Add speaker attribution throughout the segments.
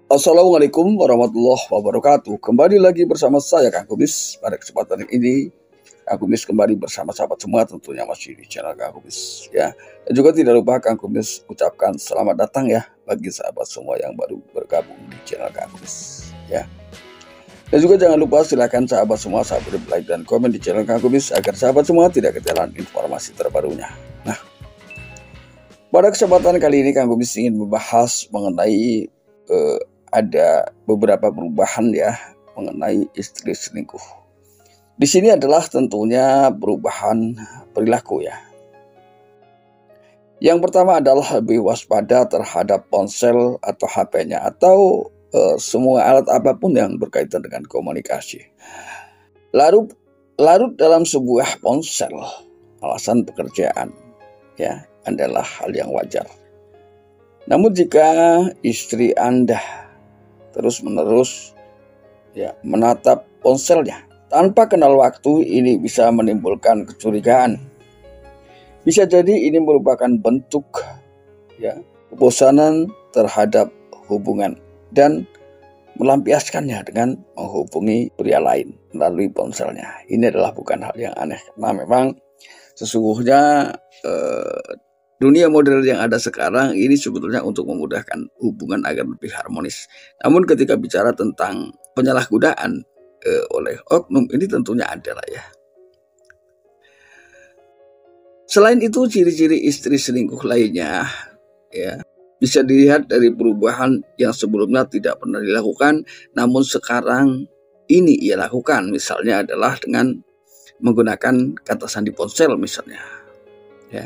Speaker 1: Assalamualaikum warahmatullahi wabarakatuh. Kembali lagi bersama saya Kang Kubis. Pada kesempatan ini Kang Kubis kembali bersama sahabat semua, tentunya masih di channel Kang Kubis ya. Dan juga tidak lupa Kang Kubis ucapkan selamat datang ya bagi sahabat semua yang baru bergabung di channel Kang Kubis ya. Dan juga jangan lupa silakan sahabat semua like dan komen di channel Kang Kubis agar sahabat semua tidak ketinggalan informasi terbarunya. Nah, pada kesempatan kali ini Kang Kubis ingin membahas mengenai ada beberapa perubahan ya mengenai istri selingkuh. Di sini adalah tentunya perubahan perilaku ya. Yang pertama adalah lebih waspada terhadap ponsel atau HP-nya atau semua alat apapun yang berkaitan dengan komunikasi. Larut dalam sebuah ponsel alasan pekerjaan ya adalah hal yang wajar. Namun jika istri Anda terus-menerus ya menatap ponselnya tanpa kenal waktu, ini bisa menimbulkan kecurigaan. Bisa jadi ini merupakan bentuk ya kebosanan terhadap hubungan dan melampiaskannya dengan menghubungi pria lain melalui ponselnya. Ini adalah bukan hal yang aneh karena memang sesungguhnya dunia modern yang ada sekarang ini sebetulnya untuk memudahkan hubungan agar lebih harmonis. Namun ketika bicara tentang penyalahgunaan oleh oknum, ini tentunya ada lah ya. Selain itu, ciri-ciri istri selingkuh lainnya ya bisa dilihat dari perubahan yang sebelumnya tidak pernah dilakukan, namun sekarang ini ia lakukan. Misalnya adalah dengan menggunakan kata sandi ponsel misalnya ya.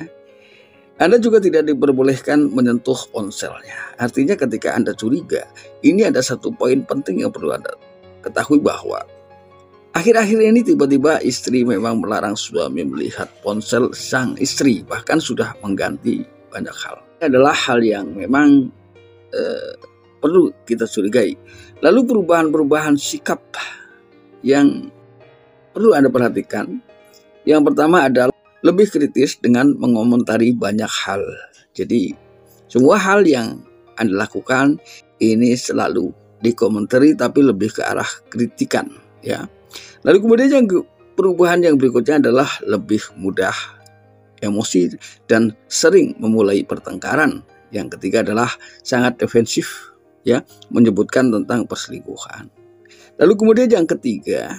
Speaker 1: Anda juga tidak diperbolehkan menyentuh ponselnya. Artinya ketika Anda curiga, ini ada satu poin penting yang perlu Anda ketahui bahwa akhir-akhir ini tiba-tiba istri memang melarang suami melihat ponsel sang istri, bahkan sudah mengganti banyak hal. Ini adalah hal yang memang perlu kita curigai. Lalu perubahan-perubahan sikap yang perlu Anda perhatikan. Yang pertama adalah lebih kritis dengan mengomentari banyak hal. Jadi semua hal yang Anda lakukan ini selalu dikomentari tapi lebih ke arah kritikan ya. Lalu kemudian perubahan yang berikutnya adalah lebih mudah emosi dan sering memulai pertengkaran. Yang ketiga adalah sangat defensif ya, menyebutkan tentang perselingkuhan. Lalu kemudian yang ketiga,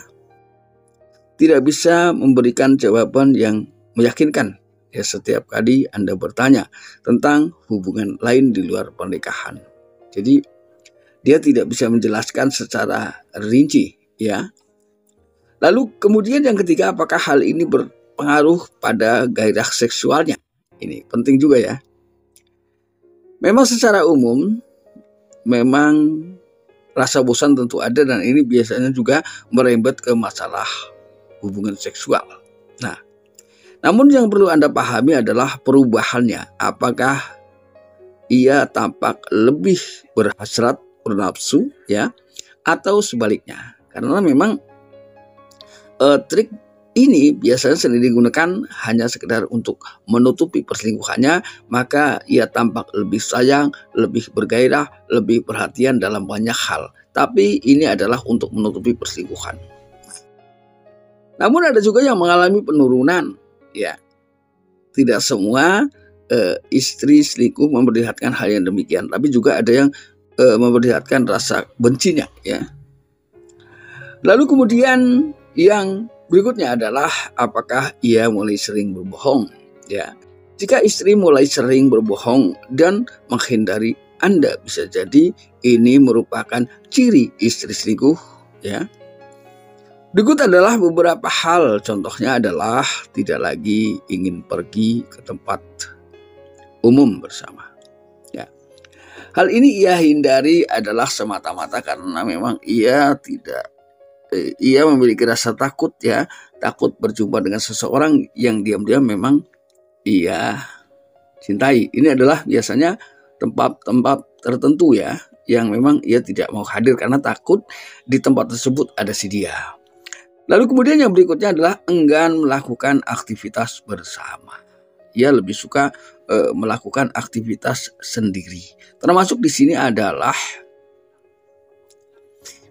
Speaker 1: tidak bisa memberikan jawaban yang meyakinkan ya setiap kali Anda bertanya tentang hubungan lain di luar pernikahan. Jadi dia tidak bisa menjelaskan secara rinci ya. Lalu kemudian yang ketiga, apakah hal ini berpengaruh pada gairah seksualnya? Ini penting juga ya. Memang secara umum memang rasa bosan tentu ada, dan ini biasanya juga merembet ke masalah hubungan seksual. Nah, namun yang perlu Anda pahami adalah perubahannya. Apakah ia tampak lebih berhasrat, bernafsu ya, atau sebaliknya? Karena memang trik ini biasanya sering digunakan hanya sekedar untuk menutupi perselingkuhannya, maka ia tampak lebih sayang, lebih bergairah, lebih perhatian dalam banyak hal. Tapi ini adalah untuk menutupi perselingkuhan. Namun ada juga yang mengalami penurunan. Ya, tidak semua istri selingkuh memperlihatkan hal yang demikian, tapi juga ada yang memperlihatkan rasa bencinya ya. Lalu kemudian yang berikutnya adalah apakah ia mulai sering berbohong ya. Jika istri mulai sering berbohong dan menghindari Anda, bisa jadi ini merupakan ciri istri selingkuh ya. Berikut adalah beberapa hal, contohnya adalah tidak lagi ingin pergi ke tempat umum bersama. Ya. Hal ini ia hindari adalah semata-mata karena memang ia memiliki rasa takut ya, takut berjumpa dengan seseorang yang diam-diam memang ia cintai. Ini adalah biasanya tempat-tempat tertentu ya, yang memang ia tidak mau hadir karena takut di tempat tersebut ada si dia. Lalu kemudian yang berikutnya adalah enggan melakukan aktivitas bersama. Ia lebih suka melakukan aktivitas sendiri. Termasuk di sini adalah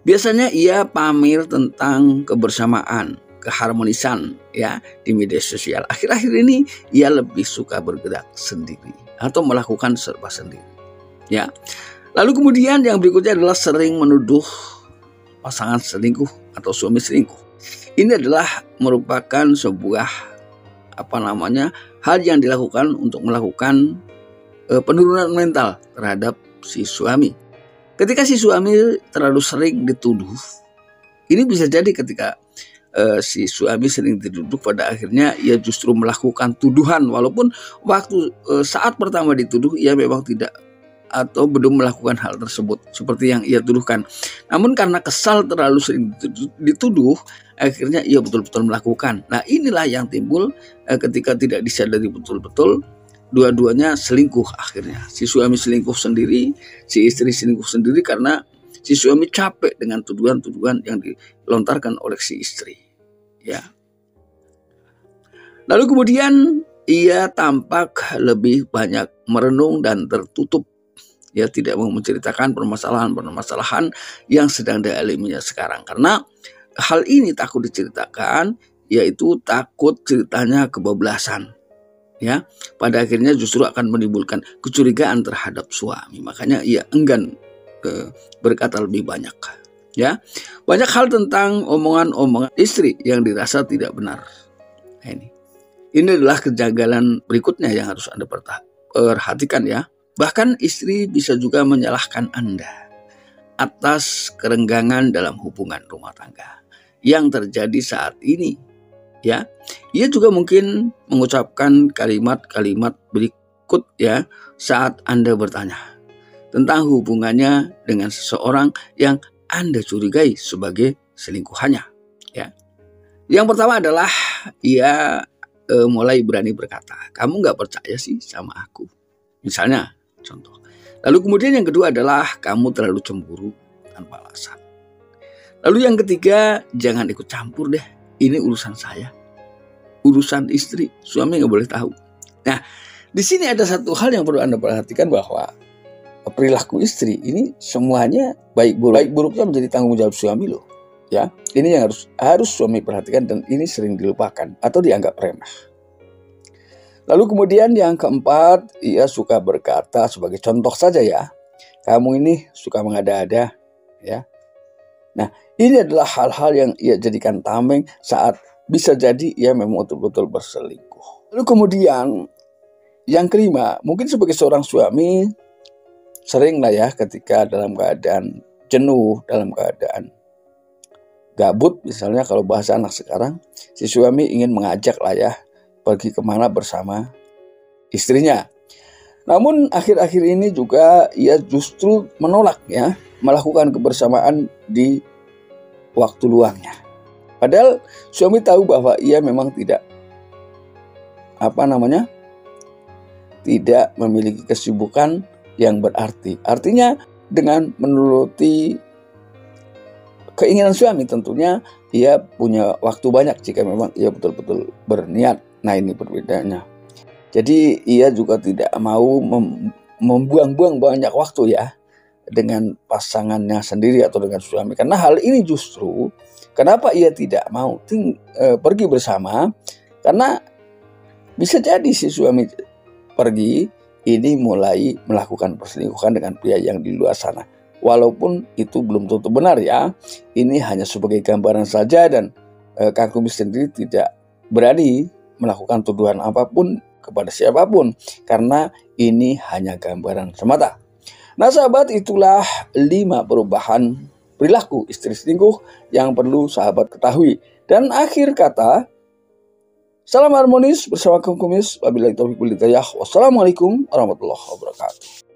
Speaker 1: Biasanya ia pamer tentang kebersamaan, keharmonisan ya di media sosial. Akhir-akhir ini ia lebih suka bergerak sendiri atau melakukan serba sendiri. Ya. Lalu kemudian yang berikutnya adalah sering menuduh pasangan selingkuh atau suami selingkuh. Ini adalah merupakan sebuah hal yang dilakukan untuk melakukan penurunan mental terhadap si suami. Ketika si suami terlalu sering dituduh, ini bisa jadi ketika si suami sering dituduh, pada akhirnya ia justru melakukan tuduhan, walaupun waktu saat pertama dituduh ia memang tidak atau belum melakukan hal tersebut seperti yang ia tuduhkan. Namun karena kesal terlalu sering dituduh, akhirnya ia betul-betul melakukan. Nah, inilah yang timbul ketika tidak disadari betul-betul dua-duanya selingkuh akhirnya. Si suami selingkuh sendiri, si istri selingkuh sendiri karena si suami capek dengan tuduhan-tuduhan yang dilontarkan oleh si istri. Ya. Lalu kemudian ia tampak lebih banyak merenung dan tertutup. Ya, tidak mau menceritakan permasalahan-permasalahan yang sedang dialaminya sekarang. Karena hal ini takut diceritakan, yaitu takut ceritanya kebablasan. Ya, pada akhirnya justru akan menimbulkan kecurigaan terhadap suami. Makanya ia enggan berkata lebih banyak. Ya, banyak hal tentang omongan-omongan istri yang dirasa tidak benar. Nah, ini adalah kejanggalan berikutnya yang harus Anda perhatikan ya. Bahkan istri bisa juga menyalahkan Anda atas kerenggangan dalam hubungan rumah tangga yang terjadi saat ini. Ya, ia juga mungkin mengucapkan kalimat-kalimat berikut ya saat Anda bertanya tentang hubungannya dengan seseorang yang Anda curigai sebagai selingkuhannya. Ya, yang pertama adalah ia mulai berani berkata, kamu nggak percaya sih sama aku, misalnya. Contoh. Lalu kemudian yang kedua adalah kamu terlalu cemburu tanpa alasan. Lalu yang ketiga, jangan ikut campur deh. Ini urusan saya, urusan istri, suami nggak boleh tahu. Nah, di sini ada satu hal yang perlu Anda perhatikan, bahwa perilaku istri ini semuanya baik buruknya menjadi tanggung jawab suami loh. Ya, ini yang harus suami perhatikan dan ini sering dilupakan atau dianggap remeh. Lalu kemudian yang keempat, ia suka berkata sebagai contoh saja ya, kamu ini suka mengada-ada ya. Nah, ini adalah hal-hal yang ia jadikan tameng saat bisa jadi ia memang betul-betul berselingkuh. Lalu kemudian yang kelima, mungkin sebagai seorang suami sering lah ya ketika dalam keadaan jenuh, dalam keadaan gabut misalnya kalau bahasa anak sekarang, si suami ingin mengajak lah ya pergi kemana bersama istrinya. Namun akhir-akhir ini juga ia justru menolak ya melakukan kebersamaan di waktu luangnya. Padahal suami tahu bahwa ia memang tidak tidak memiliki kesibukan yang berarti. Artinya dengan menuruti keinginan suami tentunya ia punya waktu banyak jika memang ia betul-betul berniat. Nah, ini perbedaannya. Jadi ia juga tidak mau membuang-buang banyak waktu ya dengan pasangannya sendiri atau dengan suami. Karena hal ini justru kenapa ia tidak mau pergi bersama, karena bisa jadi si suami pergi ini mulai melakukan perselingkuhan dengan pria yang di luar sana. Walaupun itu belum tentu benar ya. Ini hanya sebagai gambaran saja dan Kang Kumis sendiri tidak berani melakukan tuduhan apapun kepada siapapun karena ini hanya gambaran semata. Nah sahabat, itulah 5 perubahan perilaku istri selingkuh yang perlu sahabat ketahui. Dan akhir kata, salam harmonis bersama Kang Kumis. Wabillahi taufiq wal hidayah. Wassalamualaikum warahmatullahi wabarakatuh.